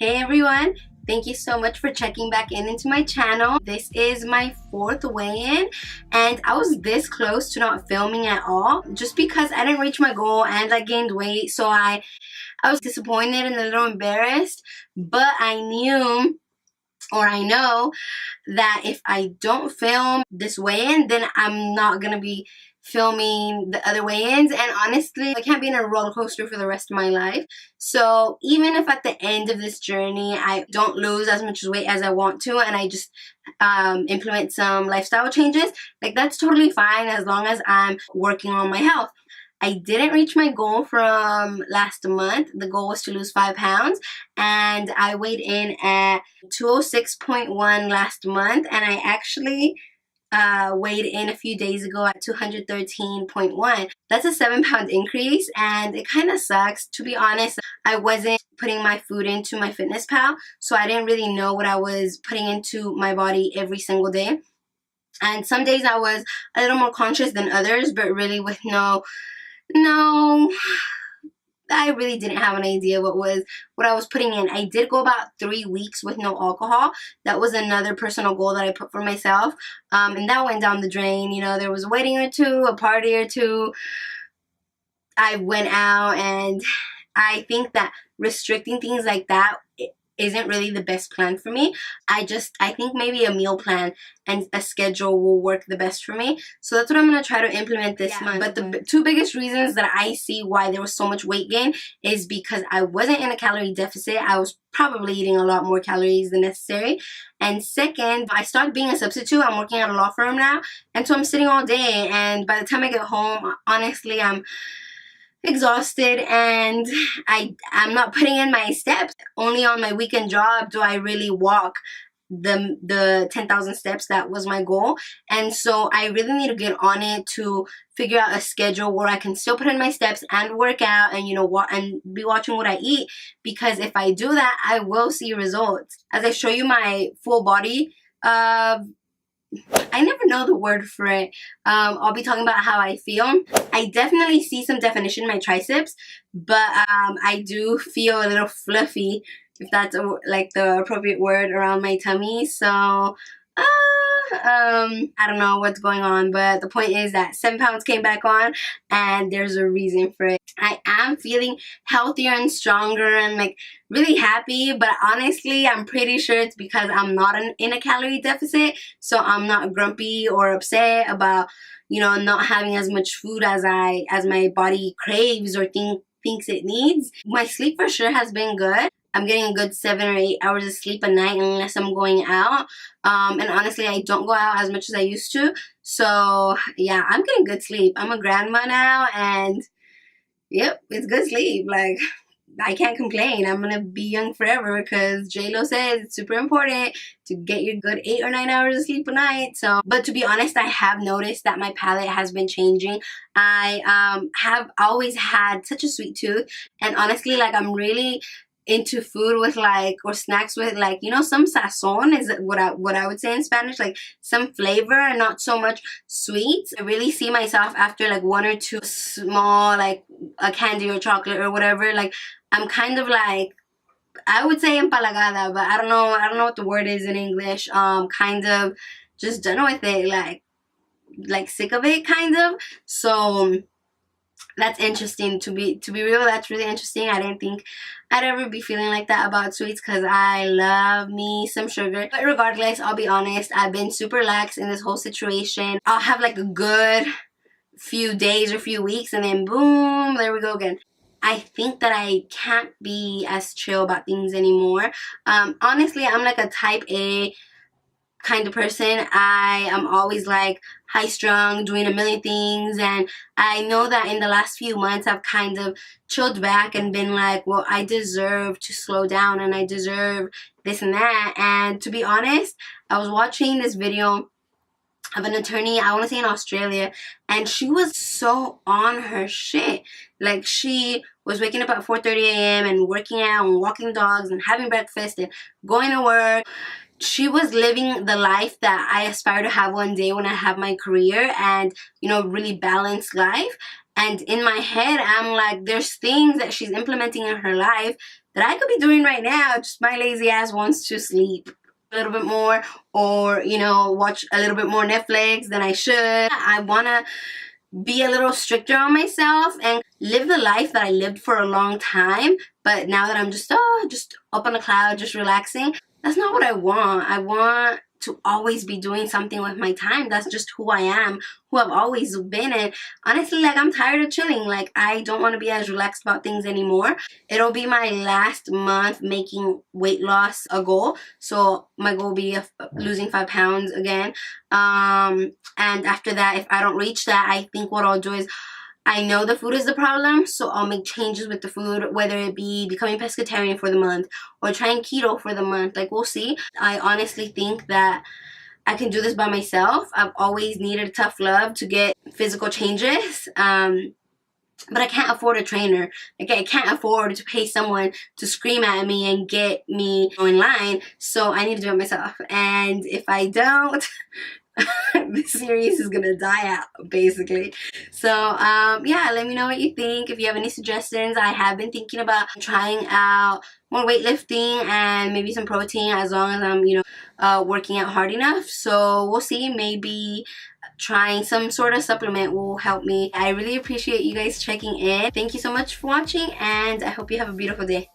Hey everyone, thank you so much for checking back into my channel. This is my fourth weigh-in and I was this close to not filming at all just because I didn't reach my goal and I gained weight, so I was disappointed and a little embarrassed, but I know that if I don't film this weigh-in, then I'm not gonna be filming the other weigh-ins, and honestly I can't be in a roller coaster for the rest of my life. So even if at the end of this journey I don't lose as much weight as I want to and I just implement some lifestyle changes, like that's totally fine as long as I'm working on my health. I didn't reach my goal from last month. The goal was to lose 5 pounds and I weighed in at 206.1 last month, and I actually weighed in a few days ago at 213.1. That's a 7-pound increase and it kind of sucks. To be honest, I wasn't putting my food into my fitness pal, so I didn't really know what I was putting into my body every single day. And some days I was a little more conscious than others, but really with no, I really didn't have an idea what I was putting in. I did go about 3 weeks with no alcohol. That was another personal goal that I put for myself, and that went down the drain. You know, there was a wedding or two, a party or two. I went out, and I think that restricting things like that isn't really the best plan for me. I think maybe a meal plan and a schedule will work the best for me. So that's what I'm going to try to implement this month. But the two biggest reasons that I see why there was so much weight gain is because I wasn't in a calorie deficit. I was probably eating a lot more calories than necessary. And second, I stopped being a substitute. I'm working at a law firm now, and so I'm sitting all day, and by the time I get home, honestly, I'm exhausted and I'm not putting in my steps. Only on my weekend job do I really walk the 10,000 steps that was my goal, and so I really need to get on it to figure out a schedule where I can still put in my steps and work out and, you know, and be watching what I eat, because if I do that I will see results. As I show you my full body, I never know the word for it. I'll be talking about how I feel. I definitely see some definition in my triceps, but I do feel a little fluffy, if that's like the appropriate word, around my tummy. So I don't know what's going on, but the point is that 7 pounds came back on and there's a reason for it. I am feeling healthier and stronger and like really happy, but honestly I'm pretty sure it's because I'm not in a calorie deficit, so I'm not grumpy or upset about, you know, not having as much food as my body craves or thinks it needs. My sleep for sure has been good. I'm getting a good 7 or 8 hours of sleep a night unless I'm going out. And honestly, I don't go out as much as I used to. So yeah, I'm getting good sleep. I'm a grandma now and yep, it's good sleep. Like, I can't complain. I'm gonna be young forever because J-Lo says it's super important to get your good 8 or 9 hours of sleep a night. So, but to be honest, I have noticed that my palate has been changing. I have always had such a sweet tooth, and honestly, like, I'm really into food with like, or snacks with like, you know, some sazon is what I would say in Spanish, like some flavor and not so much sweets. I really see myself after like 1 or 2 small, like a candy or chocolate or whatever, like I'm kind of like, I would say empalagada, but I don't know what the word is in English. Kind of just done with it, like sick of it, kind of. So that's interesting. To be real, that's really interesting. I didn't think I'd ever be feeling like that about sweets because I love me some sugar. But regardless, I'll be honest, I've been super lax in this whole situation. I'll have like a good few days or few weeks and then boom, there we go again. I think that I can't be as chill about things anymore. Honestly, I'm like a type A kind of person. I am always like high strung, doing a million things, and I know that in the last few months I've kind of chilled back and been like, well, I deserve to slow down and I deserve this and that. And to be honest, I was watching this video of an attorney, I want to say in Australia, and she was so on her shit. Like, she was waking up at 4:30 a.m. and working out and walking dogs and having breakfast and going to work. She was living the life that I aspire to have one day when I have my career and, you know, really balanced life. And in my head, I'm like, there's things that she's implementing in her life that I could be doing right now. Just my lazy ass wants to sleep a little bit more, or you know, watch a little bit more Netflix than I should. I want to be a little stricter on myself and live the life that I lived for a long time, but now that I'm just up on a cloud, just relaxing, that's not what I want. I want to always be doing something with my time. That's just who I am, who I've always been. And honestly, like, I'm tired of chilling. Like, I don't want to be as relaxed about things anymore. It'll be my last month making weight loss a goal, so my goal will be losing 5 pounds again. And after that, if I don't reach that, I think what I'll do is, I know the food is the problem, so I'll make changes with the food, whether it be becoming pescatarian for the month or trying keto for the month. Like, we'll see. I honestly think that I can do this by myself. I've always needed tough love to get physical changes. But I can't afford a trainer. Like, I can't afford to pay someone to scream at me and get me in line. So I need to do it myself. And if I don't, this series is gonna die out, basically. So yeah, let me know what you think. If you have any suggestions, I have been thinking about trying out more weightlifting and maybe some protein, as long as I'm, you know, working out hard enough. So we'll see. Maybe trying some sort of supplement will help me. I really appreciate you guys checking in. Thank you so much for watching, and I hope you have a beautiful day.